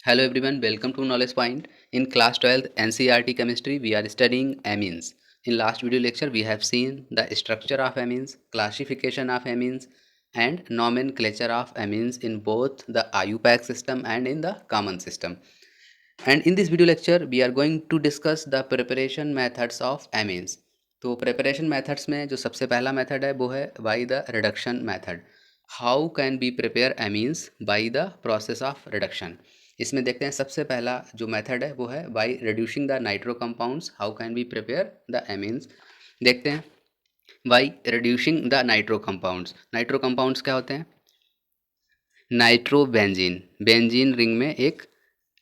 Hello everyone, welcome to Knowledge Point. In class 12th NCERT chemistry, we are studying amines. In last video lecture, we have seen the structure of amines, classification of amines, and nomenclature of amines in both the IUPAC system and in the common system. And in this video lecture, we are going to discuss the preparation methods of amines. तो preparation methods में जो सबसे पहला method है वो है by the reduction method. How can we prepare amines by the process of reduction? इसमें देखते हैं सबसे पहला जो मेथड है वो है by reducing the nitro compounds. How can be prepare the amines? देखते हैं. By reducing the nitro compounds. Nitro compounds क्या होते हैं? नाइट्रोबेंजीन. बेंजीन रिंग में एक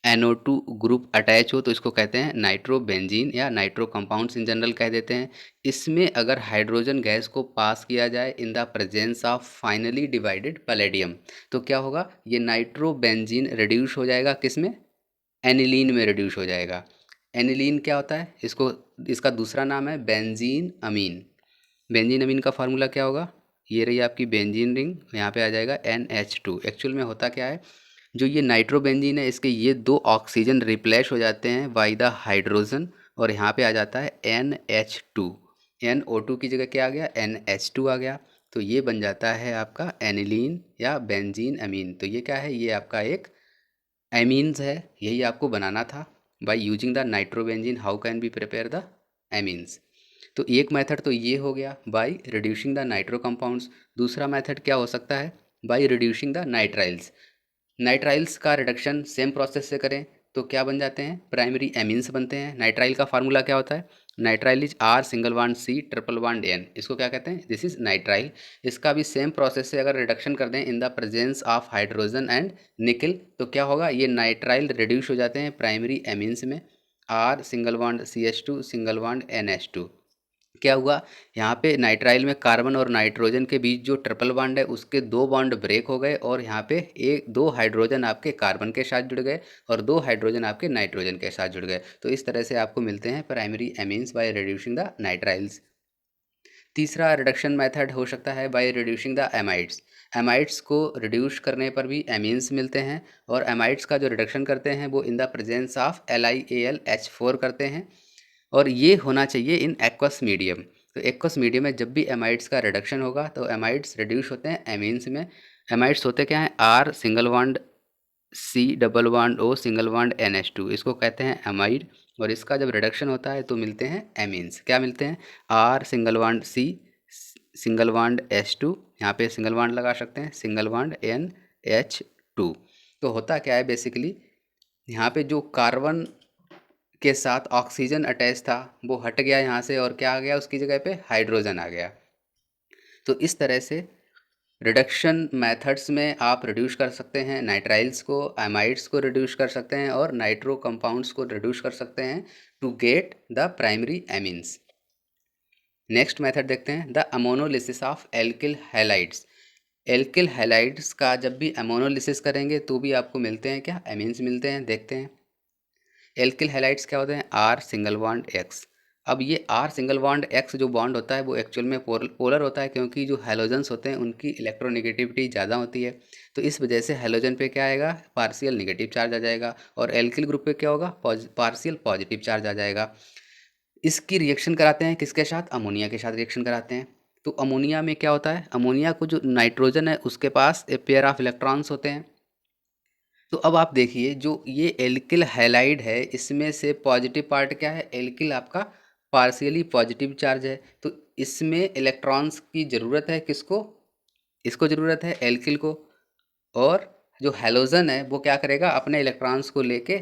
NO2 ग्रुप अटैच हो तो इसको कहते हैं नाइट्रोबेंजीन या नाइट्रो कंपाउंड्स इन जनरल कह देते हैं. इसमें अगर हाइड्रोजन गैस को पास किया जाए in the presence of finally divided palladium तो क्या होगा? ये नाइट्रोबेंजीन रिड्यूस हो जाएगा. किस में? एनिलीन में रिड्यूस हो जाएगा. एनिलीन क्या होता है? इसका दूसरा नाम है बेंजीन अमीन. बेंजीन अमीन का फार्मूला क्या होगा? ये रही आपकी बेंजीन रिंग, यहाँ पे आ जाएगा NH2. एक्चुअल में होता क्या है, जो ये नाइट्रोबेंजीन है इसके ये दो ऑक्सीजन रिप्लेस हो जाते हैं बाय द हाइड्रोजन और यहाँ पे आ जाता है NH2. NO2 की जगह क्या आ गया? NH2 आ गया. तो ये बन जाता है आपका एनिलीन या बेंजीन अमीन. तो ये क्या है? ये आपका एक एमीन्स है. यही आपको बनाना था. By using the nitrobenzene how can be prepare the amines? तो एक मेथड तो ये हो गया by reducing the nitro compounds. दूसरा मेथड क्या हो सकता है? By reducing the nitriles. Nitriles का रिडक्शन सेम प्रोसेस से करें तो क्या बन जाते हैं? प्राइमरी एमीन्स बनते हैं. नाइट्राइल का फार्मूला क्या होता है? Nitrile is R single bond C triple bond N. इसको क्या कहते हैं? This is nitrile. इसका भी सेम प्रोसेस से अगर रिडक्शन कर दें in the presence of hydrogen and निकल तो क्या होगा? ये नाइट्राइल रिड्यूस हो जाते हैं प्राइमरी एमीन्स में. R single bond CH2 single bond NH2. क्या हुआ? यहाँ पे नाइट्राइल में कार्बन और नाइट्रोजन के बीच जो ट्रिपल बॉन्ड है उसके दो बॉन्ड ब्रेक हो गए और यहाँ पे दो हाइड्रोजन आपके कार्बन के साथ जुड़ गए और दो हाइड्रोजन आपके नाइट्रोजन के साथ जुड़ गए. तो इस तरह से आपको मिलते हैं primary amines by reducing the nitriles. तीसरा रिडक्शन मेथड हो सकता है by reducing the amides. Amides को रिड्यूस करने पर भी एमीन्स मिलते हैं और एमाइड्स का जो रिडक्शन करते हैं वो in the presence of LiAlH4 करते हैं और ये होना चाहिए इन एक्वस मीडियम. तो एक्वस मीडियम में जब भी एमाइड्स का रिडक्शन होगा तो एमाइड्स रिड्यूस होते हैं एमीन्स में. एमाइड्स होते क्या हैं? R single bond C double bond O single bond NH2. इसको कहते हैं एमाइड और इसका जब रिडक्शन होता है तो मिलते हैं एमीन्स. क्या मिलते हैं? R single bond C single bond H2. यहाँ पे सिंगल बॉन्ड लगा सकते हैं सिंगल बॉन्ड NH2. तो होता क्या है बेसिकली, यहाँ पे जो कार्बन के साथ ऑक्सीजन अटैच था वो हट गया यहाँ से और क्या आ गया उसकी जगह पे? हाइड्रोजन आ गया. तो इस तरह से रिडक्शन मेथड्स में आप रिड्यूस कर सकते हैं नाइट्राइल्स को, एमाइड्स को रिड्यूस कर सकते हैं और नाइट्रो कंपाउंड्स को रिड्यूस कर सकते हैं to get the primary amines. Next method देखते हैं the ammonolysis of alkyl halides. Alkyl halides का जब भी अमोनोलिसिस करेंगे तो भी आपको मिलते हैं क्या? एमीन्स मिलते हैं. देखते हैं एल्किल हैलाइड्स क्या होते हैं? R single bond X. अब ये R सिंगल बॉन्ड X जो बॉन्ड होता है वो एक्चुअल में पोलर होता है क्योंकि जो हैलोजन्स होते हैं उनकी इलेक्ट्रोनेगेटिविटी ज़्यादा होती है. तो इस वजह से हैलोजन पे क्या आएगा? पार्शियल नेगेटिव चार्ज आ जाएगा और एल्किल ग्रुप पे क्या होगा? पार्शियल पॉजिटिव चार्ज आ जाएगा. इसकी रिएक्शन कराते हैं किसके साथ? अमोनिया के साथ रिएक्शन कराते हैं. तो अमोनिया में क्या होता है? अमोनिया को जो नाइट्रोजन है उसके पास ए पेयर ऑफ इलेक्ट्रॉन्स होते हैं. तो अब आप देखिए जो ये एल्किल हैलाइड है इसमें से पॉजिटिव पार्ट क्या है? एल्किल आपका पार्शियली पॉजिटिव चार्ज है. तो इसमें इलेक्ट्रॉन्स की ज़रूरत है किसको? इसको ज़रूरत है एल्किल को. और जो हैलोजन है वो क्या करेगा? अपने इलेक्ट्रॉन्स को लेके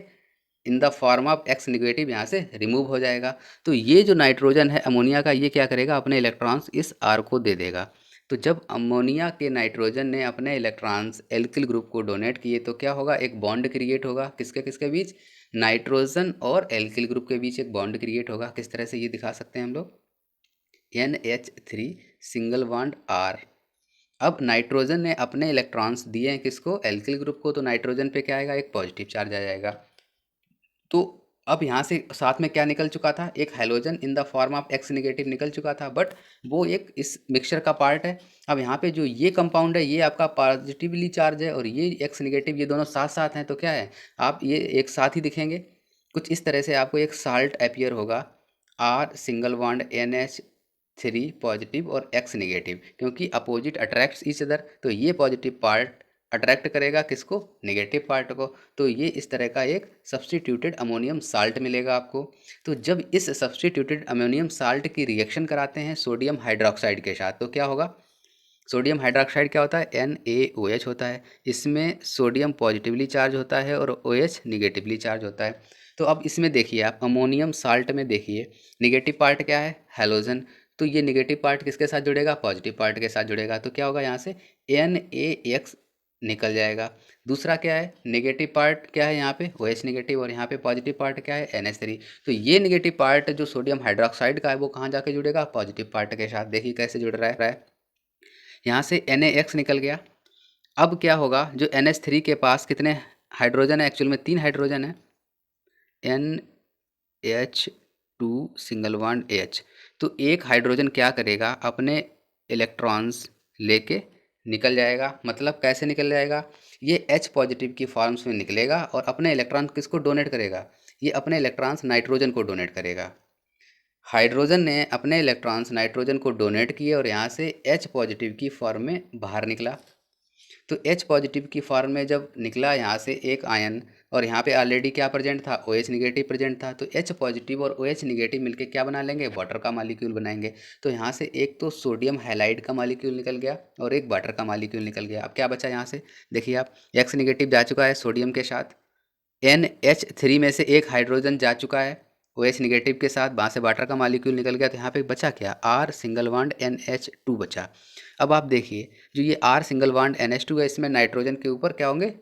in the form of X negative यहाँ से रिमूव हो जाएगा. तो ये जो नाइट्रोजन है अमोनिया का ये क्या करेगा? अपने इलेक्ट्रॉन्स इस R को दे देगा. तो जब अमोनिया के नाइट्रोजन ने अपने इलेक्ट्रॉन्स एल्किल ग्रुप को डोनेट किए तो क्या होगा? एक बॉन्ड क्रिएट होगा. किसके किसके बीच? नाइट्रोजन और एल्किल ग्रुप के बीच एक बॉन्ड क्रिएट होगा. किस तरह से ये दिखा सकते हैं हम लोग? NH3 single bond R. अब नाइट्रोजन ने अपने इलेक्ट्रॉन्स दिए हैं किसको? एल्किल ग्रुप को. तो नाइट्रोजन पे क्या आएगा? एक पॉजिटिव चार्ज आ जाएगा. तो अब यहाँ से साथ में क्या निकल चुका था, एक halogen in the form of x negative निकल चुका था, बट वो एक इस मिक्सचर का पार्ट है। अब यहाँ पे जो ये कंपाउंड है ये आपका पॉजिटिवली चार्ज है और ये एक्स नेगेटिव, ये दोनों साथ साथ हैं, तो क्या है, आप ये एक साथ ही दिखेंगे। कुछ इस तरह से आपको एक साल्ट अपीयर होगा, R single bond NH3 positive और एक्स नेगेटिव, क्योंकि अपोजिट अट्रैक्ट्स ईच अदर, तो ये पॉजिटिव पार्ट अट्रैक्ट करेगा किसको, नेगेटिव पार्ट को। तो ये इस तरह का एक सब्स्टिट्यूटेड अमोनियम साल्ट मिलेगा आपको। तो जब इस सब्स्टिट्यूटेड अमोनियम साल्ट की रिएक्शन कराते हैं सोडियम हाइड्रोक्साइड के साथ, तो क्या होगा, सोडियम हाइड्रोक्साइड क्या होता है, NaOH होता है। इसमें सोडियम पॉजिटिवली चार्ज होता है और OH निगेटिवली चार्ज होता है। तो अब इसमें देखिए आप अमोनियम साल्ट में देखिए, निगेटिव पार्ट क्या है, हैलोजन, तो ये निगेटिव पार्ट किसके साथ जुड़ेगा, पॉजिटिव पार्ट के साथ जुड़ेगा। तो क्या होगा, यहाँ से NaX निकल जाएगा। दूसरा क्या है, नेगेटिव पार्ट क्या है यहाँ पे, OH निगेटिव, और यहाँ पे पॉजिटिव पार्ट क्या है, NH3। तो ये नेगेटिव पार्ट जो सोडियम हाइड्रोक्साइड का है वो कहाँ जाके जुड़ेगा, पॉजिटिव पार्ट के साथ। देखिए कैसे जुड़ रहा है, यहाँ से NaX निकल गया। अब क्या होगा, जो NH3 के पास कितने हाइड्रोजन है, एक्चुअल में 3 हाइड्रोजन है, NH2 सिंगल बॉन्ड H। तो एक हाइड्रोजन क्या करेगा, अपने इलेक्ट्रॉन्स लेके निकल जाएगा। मतलब कैसे निकल जाएगा, ये H पॉजिटिव की फॉर्म्स में निकलेगा और अपने इलेक्ट्रॉन किसको डोनेट करेगा, ये अपने इलेक्ट्रॉन्स नाइट्रोजन को डोनेट करेगा। हाइड्रोजन ने अपने इलेक्ट्रॉन्स नाइट्रोजन को डोनेट किए और यहाँ से H पॉजिटिव की फॉर्म में बाहर निकला। तो H पॉजिटिव की फॉर्म में जब निकला यहाँ से एक आयन, और यहाँ पे ऑलरेडी क्या प्रेजेंट था, OH निगेटिव प्रेजेंट था, तो H पॉजिटिव और OH निगेटिव मिलके क्या बना लेंगे, वाटर का मॉलिक्यूल बनाएंगे। तो यहाँ से एक तो सोडियम हैलाइड का मॉलिक्यूल निकल गया और एक वाटर का मॉलिक्यूल निकल गया। अब क्या बचा यहाँ से, देखिए आप, X निगेटिव जा चुका है सोडियम के साथ, NH3 में से एक हाइड्रोजन जा चुका है OH निगेटिव के साथ, वहाँ से वाटर का मॉलिक्यूल निकल गया। तो यहाँ पे बचा क्या, R सिंगल बॉन्ड NH2 बचा। अब आप देखिए, जो ये R सिंगल बॉन्ड NH2 है, इसमें नाइट्रोजन के ऊपर क्या होंगे,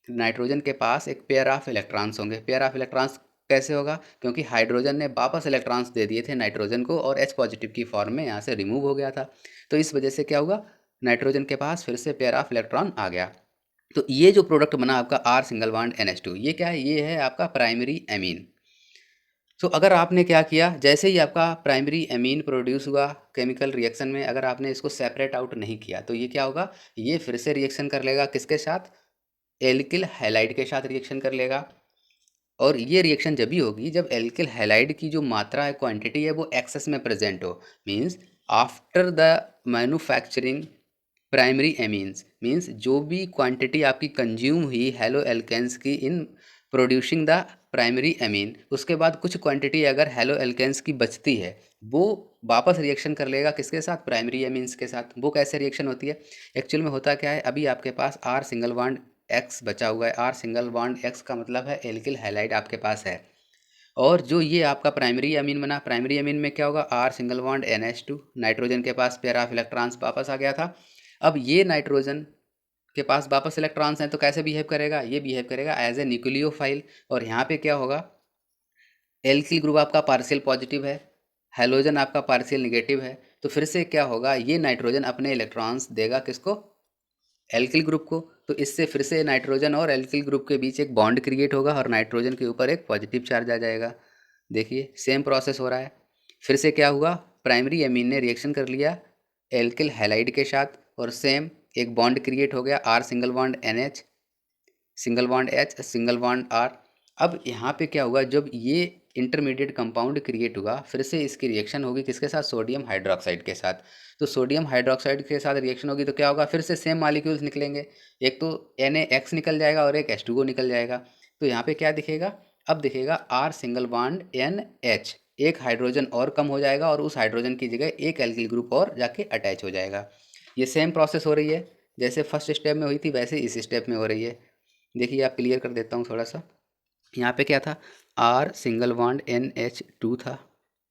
नाइट्रोजन के पास एक पेयर ऑफ इलेक्ट्रॉन्स होंगे। पेयर ऑफ इलेक्ट्रॉन्स कैसे होगा, क्योंकि हाइड्रोजन ने वापस इलेक्ट्रॉन्स दे दिए थे नाइट्रोजन को और H पॉजिटिव की फॉर्म में यहाँ से रिमूव हो गया था। तो इस वजह से क्या हुआ, नाइट्रोजन के पास फिर से पेयर ऑफ इलेक्ट्रॉन आ गया। तो ये जो प्रोडक्ट बना आपका R सिंगल बॉन्ड NH2, ये क्या है, ये है आपका प्राइमरी एमीन। तो अगर आपने क्या किया, जैसे ही आपका प्राइमरी एमीन प्रोड्यूस हुआ केमिकल रिएक्शन में, अगर आपने इसको सेपरेट आउट नहीं किया, तो ये क्या होगा, ये फिर से रिएक्शन कर लेगा किसके साथ, एल्किल हैलाइड के साथ रिएक्शन कर लेगा। और ये रिएक्शन जब भी होगी जब एल्किल हैलाइड की जो मात्रा है, क्वांटिटी है, वो एक्सेस में प्रेजेंट हो। Means after the manufacturing primary amines, means जो भी क्वांटिटी आपकी कंज्यूम हुई हेलो एल्केन्स की in producing the primary amine, उसके बाद कुछ क्वांटिटी अगर हेलो एल्केन्स की बचती है, वो वापस रिएक्शन कर लेगा किसके साथ, प्राइमरी एमीन्स के साथ। वो कैसे रिएक्शन होती है, एक्चुअल में होता क्या है, अभी आपके पास R सिंगल बॉन्ड X बचा हुआ है। R सिंगल बॉन्ड X का मतलब है एल्किल हैलाइड आपके पास है, और जो ये आपका प्राइमरी अमीन बना, प्राइमरी अमीन में क्या होगा, R single bond NH2, nitrogen के पास पेयर ऑफ इलेक्ट्रॉन्स वापस आ गया था। अब ये नाइट्रोजन के पास वापस इलेक्ट्रॉन्स हैं, तो कैसे बिहेव करेगा, ये बिहेव करेगा एज ए न्यूक्लियोफाइल। और यहाँ पे क्या होगा, एल्किल ग्रुप आपका पार्शियल पॉजिटिव है, हैलोजन आपका पार्शियल निगेटिव है, तो फिर से क्या होगा, ये नाइट्रोजन अपने इलेक्ट्रॉन्स देगा किसको, एल्किल ग्रुप को। तो इससे फिर से नाइट्रोजन और एल्किल ग्रुप के बीच एक बॉन्ड क्रिएट होगा और नाइट्रोजन के ऊपर एक पॉजिटिव चार्ज आ जाएगा। देखिए सेम प्रोसेस हो रहा है। फिर से क्या हुआ, प्राइमरी एमीन ने रिएक्शन कर लिया एल्किल हैलाइड के साथ और सेम एक बॉन्ड क्रिएट हो गया, R single bond NH single bond H single bond R। अब यहाँ पे क्या हुआ, जब ये इंटरमीडिएट कंपाउंड क्रिएट हुआ, फिर से इसकी रिएक्शन होगी किसके साथ, सोडियम हाइड्रोक्साइड के साथ। तो सोडियम हाइड्रोक्साइड के साथ रिएक्शन होगी तो क्या होगा, फिर से सेम मॉलिक्यूल्स निकलेंगे, एक तो NaX निकल जाएगा और एक H2O निकल जाएगा। तो यहाँ पे क्या दिखेगा, अब दिखेगा R सिंगल बॉन्ड NH, एक हाइड्रोजन और कम हो जाएगा और उस हाइड्रोजन की जगह एक एल्किल ग्रुप और जाके अटैच हो जाएगा। ये सेम प्रोसेस हो रही है, जैसे फर्स्ट स्टेप में हुई थी वैसे इस स्टेप में हो रही है। देखिए आप, क्लियर कर देता हूँ थोड़ा सा। यहाँ पे क्या था, R सिंगल बॉन्ड NH2 था,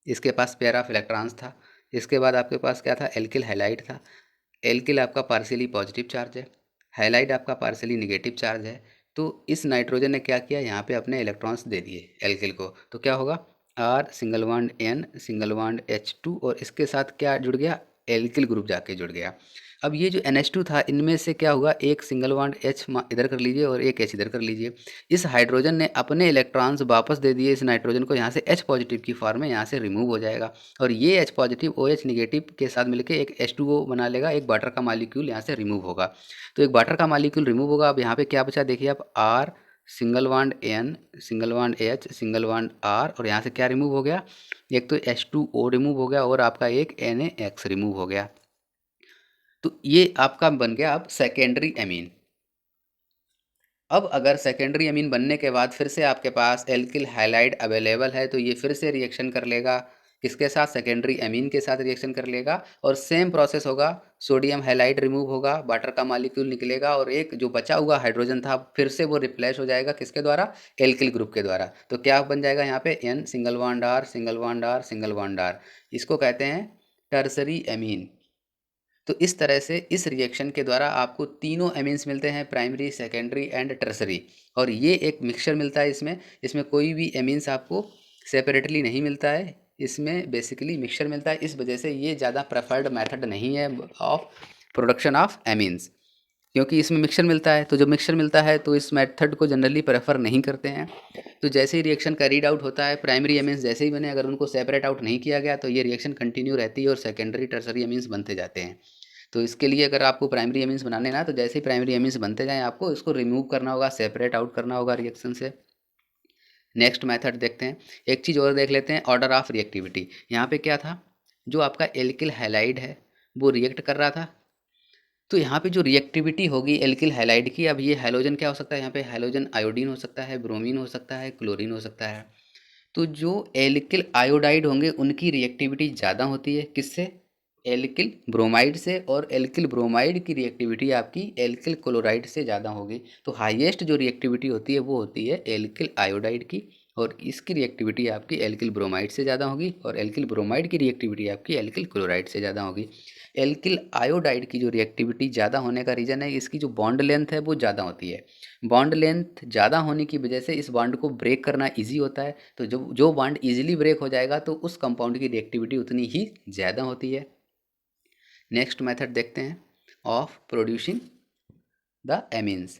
इसके पास पेयर ऑफ इलेक्ट्रॉन्स था। इसके बाद आपके पास क्या था, एल्किल हैलाइड था। एल्किल आपका पार्शियली पॉजिटिव चार्ज है, हैलाइड आपका पार्शियली निगेटिव चार्ज है। तो इस नाइट्रोजन ने क्या किया, यहाँ पे अपने इलेक्ट्रॉन्स दे दिए एल्किल को, तो क्या होगा, R single bond N single bond H2 और इसके साथ क्या जुड़ गया, एल्किल ग्रुप जाके जुड़ गया। अब ये जो NH2 था, इनमें से क्या हुआ, एक सिंगल बॉन्ड H इधर कर लीजिए और एक H इधर कर लीजिए। इस हाइड्रोजन ने अपने इलेक्ट्रॉन्स वापस दे दिए इस नाइट्रोजन को, यहाँ से H पॉजिटिव की फॉर्म में यहाँ से रिमूव हो जाएगा और ये H पॉजिटिव OH निगेटिव के साथ मिलकर एक H2O बना लेगा, एक वाटर का मॉलिक्यूल यहाँ से रिमूव होगा। तो एक वाटर का मॉलिक्यूल रिमूव होगा। अब यहाँ पे क्या बचा देखिए आप, R single bond N single bond H single bond R और यहाँ से क्या रिमूव हो गया, एक तो H2O रिमूव हो गया और आपका एक NaX रिमूव हो गया। तो ये आपका बन गया अब सेकेंडरी एमीन। अब अगर सेकेंडरी एमीन बनने के बाद फिर से आपके पास एल्किल हैलाइड अवेलेबल है तो ये फिर से रिएक्शन कर लेगा, किसके साथ, सेकेंडरी एमीन के साथ रिएक्शन कर लेगा और सेम प्रोसेस होगा। सोडियम हैलाइड रिमूव होगा, वाटर का मॉलिक्यूल निकलेगा और एक जो बचा हुआ हाइड्रोजन था फिर से वो रिप्लेस हो जाएगा, किसके द्वारा, एल्किल ग्रुप के द्वारा। तो क्या बन जाएगा यहाँ पे, N single bond R single bond R single bond R। इसको कहते हैं टर्सरी एमीन। तो इस तरह से इस रिएक्शन के द्वारा आपको तीनों एमीन्स मिलते हैं, प्राइमरी सेकेंडरी एंड टर्सरी, और ये एक मिक्सचर मिलता है। इसमें कोई भी एमीन्स आपको सेपरेटली नहीं मिलता है, इसमें बेसिकली मिक्सचर मिलता है। इस वजह से ये ज़्यादा प्रेफर्ड मेथड नहीं है ऑफ प्रोडक्शन ऑफ एमीन्स, क्योंकि इसमें मिक्सचर मिलता है। तो जब मिक्सचर मिलता है तो इस मेथड को जनरली प्रेफर नहीं करते हैं। तो जैसे ही रिएक्शन कैरीड आउट होता है, प्राइमरी एमीन्स जैसे ही बने, अगर उनको सेपरेट आउट नहीं किया गया तो ये रिएक्शन कंटिन्यू रहती है और सेकेंडरी टर्सरी एमीन्स बनते जाते हैं। तो इसके लिए अगर आपको प्राइमरी एमीन्स बनाने ना, तो जैसे ही प्राइमरी एमीन्स बनते जाएं आपको इसको रिमूव करना होगा, सेपरेट आउट करना होगा रिएक्शन से। नेक्स्ट मेथड देखते हैं। एक चीज़ और देख लेते हैं, ऑर्डर ऑफ रिएक्टिविटी। यहाँ पे क्या था, जो आपका एल्किल हैलाइड है वो रिएक्ट कर रहा था, तो यहाँ पे जो रिएक्टिविटी होगी एल्किल हैलाइड की, अब ये हैलोजन क्या हो सकता है, यहाँ पे हैलोजन आयोडीन हो सकता है, ब्रोमीन हो सकता है, क्लोरीन हो सकता है। तो जो एल्किल आयोडाइड होंगे उनकी रिएक्टिविटी ज़्यादा होती है, किससे, एल्किल ब्रोमाइड से, और एल्किल ब्रोमाइड की रिएक्टिविटी आपकी एल्किल क्लोराइड से ज़्यादा होगी। तो हाईएस्ट जो रिएक्टिविटी होती है वो होती है एल्किल आयोडाइड की, और इसकी रिएक्टिविटी आपकी एल्किल ब्रोमाइड से ज़्यादा होगी, और एल्किल ब्रोमाइड की रिएक्टिविटी आपकी एल्किल क्लोराइड से ज़्यादा होगी। एल्किल आयोडाइड की जो रिएक्टिविटी ज़्यादा होने का रीज़न है, इसकी जो बॉन्ड लेंथ है वो ज़्यादा होती है। बॉन्ड लेंथ ज़्यादा होने की वजह से इस बॉन्ड को ब्रेक करना ईजी होता है। तो जो बॉन्ड ईजिली ब्रेक हो जाएगा तो उस कंपाउंड की रिएक्टिविटी उतनी ही ज़्यादा होती है। नेक्स्ट मेथड देखते हैं, ऑफ प्रोड्यूसिंग द एमीन्स।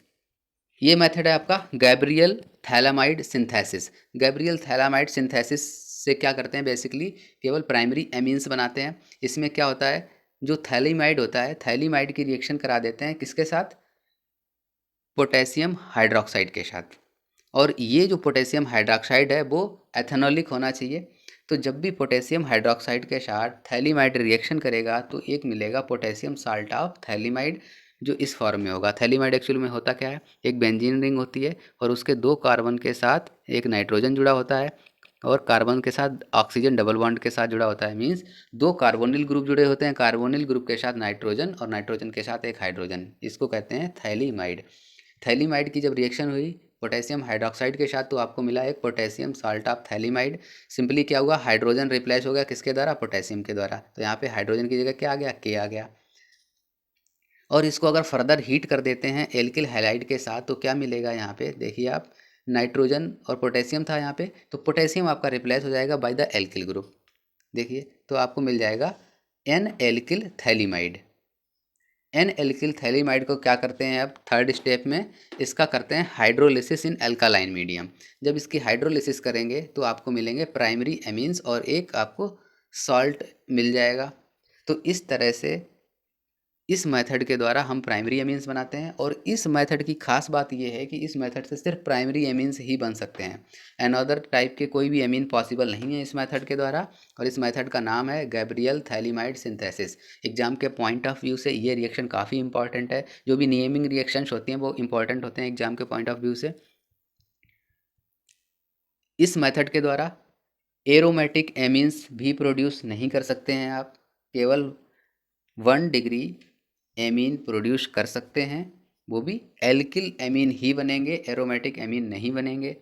ये मेथड है आपका Gabriel phthalimide synthesis. Gabriel phthalimide synthesis से क्या करते हैं, बेसिकली केवल प्राइमरी एमीन्स बनाते हैं। इसमें क्या होता है, जो थैलीमाइड होता है, थैलीमाइड की रिएक्शन करा देते हैं किसके साथ, पोटेशियम हाइड्रोक्साइड के साथ। और ये जो पोटेशियम हाइड्रोक्साइड है वो एथेनॉलिक होना चाहिए। तो जब भी पोटेशियम हाइड्रोक्साइड के साथ थैलीमाइड रिएक्शन करेगा तो एक मिलेगा पोटेशियम साल्ट ऑफ थैलीमाइड, जो इस फॉर्म में होगा। थैलीमाइड एक्चुअली में होता क्या है, एक बेंजीन रिंग होती है और उसके 2 कार्बन के साथ एक नाइट्रोजन जुड़ा होता है और कार्बन के साथ ऑक्सीजन डबल बॉन्ड के साथ जुड़ा होता है। मीन्स 2 कार्बोनिल ग्रुप जुड़े होते हैं, कार्बोनिल ग्रुप के साथ नाइट्रोजन और नाइट्रोजन के साथ एक हाइड्रोजन, इसको कहते हैं थैलीमाइड। थैलीमाइड की जब रिएक्शन हुई पोटेशियम हाइड्रोक्साइड के साथ तो आपको मिला एक potassium salt of phthalimide. Simply क्या हुआ, हाइड्रोजन रिप्लेस हो गया किसके द्वारा, पोटेशियम के द्वारा। तो यहाँ पे हाइड्रोजन की जगह क्या आ गया, के आ गया। और इसको अगर फर्दर हीट कर देते हैं एल्किल हैलाइड के साथ तो क्या मिलेगा, यहाँ पे देखिए आप, नाइट्रोजन और पोटेशियम था यहाँ पे, तो पोटेशियम आपका रिप्लेस हो जाएगा बाय द एल्किल ग्रुप। देखिए तो आपको मिल जाएगा N alkyl phthalimide. N alkyl phthalimide को क्या करते हैं, अब थर्ड स्टेप में इसका करते हैं हाइड्रोलिसिस इन अल्कालाइन मीडियम। जब इसकी हाइड्रोलिसिस करेंगे तो आपको मिलेंगे प्राइमरी एमीन्स और एक आपको सॉल्ट मिल जाएगा। तो इस तरह से इस मेथड के द्वारा हम प्राइमरी एमीन्स बनाते हैं, और इस मेथड की खास बात यह है कि इस मेथड से सिर्फ प्राइमरी एमीन्स ही बन सकते हैं। अनदर टाइप के कोई भी एमीन पॉसिबल नहीं है इस मेथड के द्वारा, और इस मेथड का नाम है गैब्रियल थैलीमाइड सिंथेसिस। एग्जाम के पॉइंट ऑफ व्यू से ये रिएक्शन काफ़ी इंपॉर्टेंट है, जो भी नेमिंग रिएक्शंस होती हैं वो इंपॉर्टेंट होते हैं एग्जाम के पॉइंट ऑफ व्यू से। इस मेथड के द्वारा एरोमेटिक एमीन्स भी प्रोड्यूस नहीं कर सकते हैं आप, केवल 1 डिग्री एमीन प्रोड्यूस कर सकते हैं, वो भी एल्किल एमीन ही बनेंगे, एरोमेटिक एमीन नहीं बनेंगे।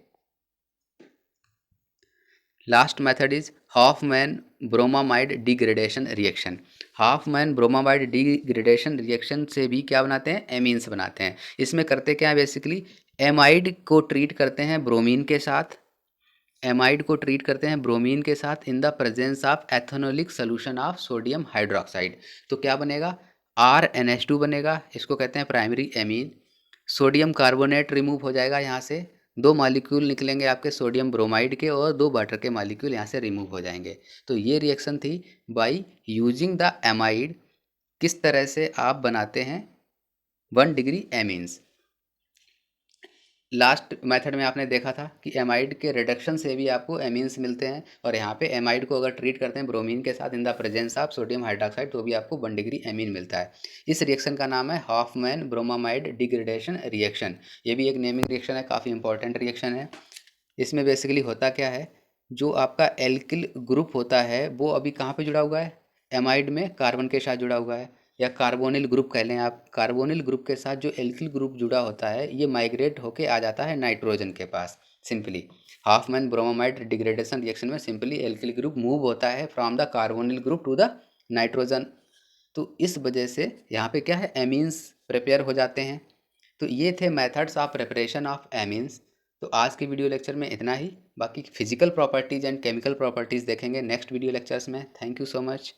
Last method is Hofmann bromamide degradation reaction. Hofmann bromamide degradation reaction से भी क्या बनाते हैं, एमीन्स बनाते हैं। इसमें करते क्या है, बेसिकली एमाइड को ट्रीट करते हैं ब्रोमीन के साथ, एमाइड को ट्रीट करते हैं ब्रोमीन के साथ in the presence of एथेनोलिक solution of sodium hydroxide. तो क्या बनेगा, RNH2 बनेगा, इसको कहते हैं primary amine. Sodium carbonate remove हो जाएगा यहाँ से, 2 मॉलिक्यूल निकलेंगे आपके सोडियम ब्रोमाइड के और 2 वाटर के मॉलिक्यूल यहाँ से रिमूव हो जाएंगे। तो ये रिएक्शन थी बाय यूजिंग द एमाइड, किस तरह से आप बनाते हैं 1 डिग्री एमीन्स। लास्ट मेथड में आपने देखा था कि एमाइड के रिडक्शन से भी आपको एमीन्स मिलते हैं, और यहाँ पे एमाइड को अगर ट्रीट करते हैं ब्रोमीन के साथ in the presence of sodium hydroxide तो भी आपको 1 डिग्री एमीन मिलता है। इस रिएक्शन का नाम है हॉफमैन ब्रोमामाइड डिग्रेडेशन रिएक्शन। ये भी एक नेमिंग रिएक्शन है, काफ़ी इंपॉर्टेंट रिएक्शन है। इसमें बेसिकली होता क्या है, जो आपका एल्किल ग्रुप होता है वो अभी कहाँ पे जुड़ा हुआ है, एमाइड में कार्बन के साथ जुड़ा हुआ है, या कार्बोनिल ग्रुप कह लें आप। कार्बोनिल ग्रुप के साथ जो एल्किल ग्रुप जुड़ा होता है ये माइग्रेट होके आ जाता है नाइट्रोजन के पास। Simply Hofmann bromamide degradation reaction में सिंपली एल्किल ग्रुप मूव होता है from the carbonyl group to the nitrogen. तो इस वजह से यहाँ पे क्या है, एमीन्स प्रिपेयर हो जाते हैं। तो ये थे methods of preparation of amines. तो आज के वीडियो लेक्चर में इतना ही, बाकी physical properties and chemical properties देखेंगे नेक्स्ट वीडियो लेक्चर्स में। Thank you so much.